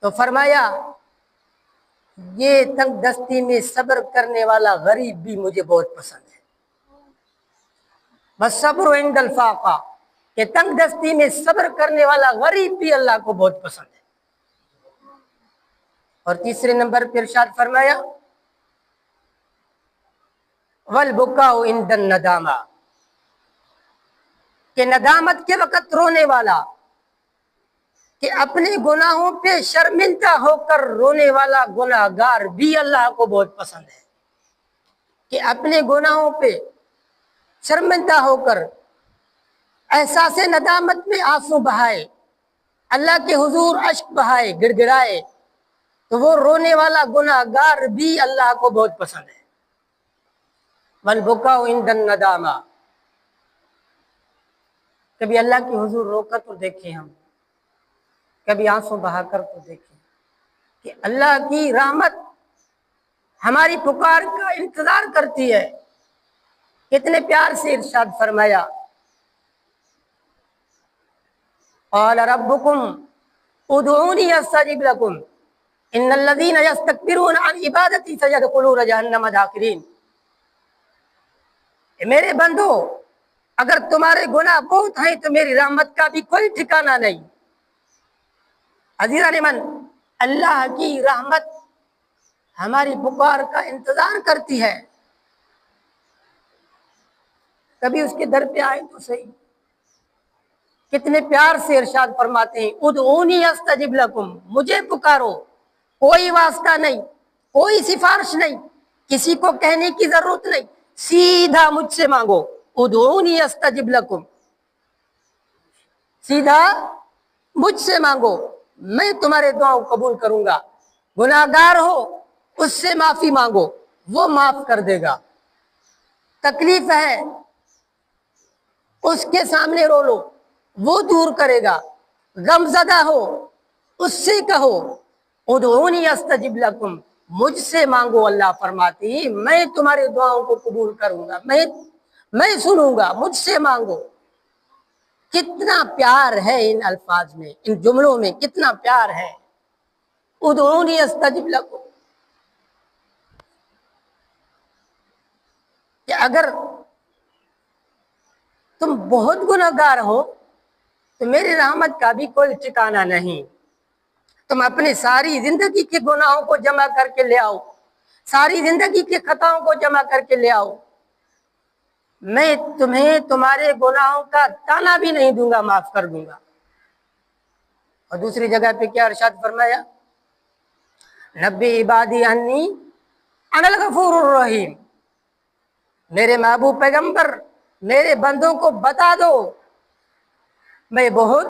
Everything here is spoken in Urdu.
تو فرمایا یہ تنگ دستی میں صبر کرنے والا غریب بھی مجھے بہت پسند ہے. بس صبر عند الفاقہ، کہ تنگ دستی میں صبر کرنے والا غریب بھی اللہ کو بہت پسند ہے. اور تیسرے نمبر پر ارشاد فرمایا والبکاء عند الندامہ، کہ ندامت کے وقت رونے والا، کہ اپنے گناہوں پہ شرمندہ ہو کر رونے والا گناہ گار بھی اللہ کو بہت پسند ہے. کہ اپنے گناہوں پہ شرمندہ ہو کر احساس ندامت میں آنسو بہائے، اللہ کے حضور اشک بہائے، گڑ گڑائے، تو وہ رونے والا گناہ گار بھی اللہ کو بہت پسند ہے. والبکاء عند الندامہ، کبھی اللہ کے حضور رو کر تو دیکھیں، ہم کبھی آنسو بہا کر تو دیکھیں کہ اللہ کی رحمت ہماری پکار کا انتظار کرتی ہے. کتنے پیار سے ارشاد فرمایا قال ربکم ادعونی استجب لکم ان الذین یستکبرون عن عبادتی سیدخلون جہنم داخرین. میرے بندو، اگر تمہارے گناہ بہت ہیں تو میری رحمت کا بھی کوئی ٹھکانہ نہیں. عزیزان من، اللہ کی رحمت ہماری پکار کا انتظار کرتی ہے. کبھی اس کے در پہ آئے تو صحیح. کتنے پیار سے ارشاد فرماتے ہیں ادعونی استجب لکم، مجھے پکارو، کوئی واسطہ نہیں، کوئی سفارش نہیں، کسی کو کہنے کی ضرورت نہیں، سیدھا مجھ سے مانگو. ادعونی استجب لکم، سیدھا مجھ سے مانگو، میں تمہارے دعاؤں قبول کروں گا. گناہ گار ہو اس سے معافی مانگو، وہ معاف کر دے گا. تکلیف ہے اس کے سامنے رو لو، وہ دور کرے گا. غم زدہ ہو اس سے کہو ادعونی استجب لکم، مجھ سے مانگو. اللہ فرماتی میں تمہارے دعاؤں کو قبول کروں گا، میں سنوں گا، مجھ سے مانگو. کتنا پیار ہے ان الفاظ میں، ان جملوں میں کتنا پیار ہے. ادعونی استجب لکم، کہ اگر تم بہت گناہ گار ہو تو میری رحمت کا بھی کوئی ٹھکانہ نہیں. تم اپنی ساری زندگی کے گناہوں کو جمع کر کے لے آؤ، ساری زندگی کے خطاؤں کو جمع کر کے لے آؤ، میں تمہیں تمہارے گناہوں کا تانا بھی نہیں دوں گا، معاف کر دوں گا. اور دوسری جگہ پہ کیا ارشاد فرمایا نبی عبادی انی انا الغفور الرحیم، میرے محبوب پیغمبر میرے بندوں کو بتا دو میں بہت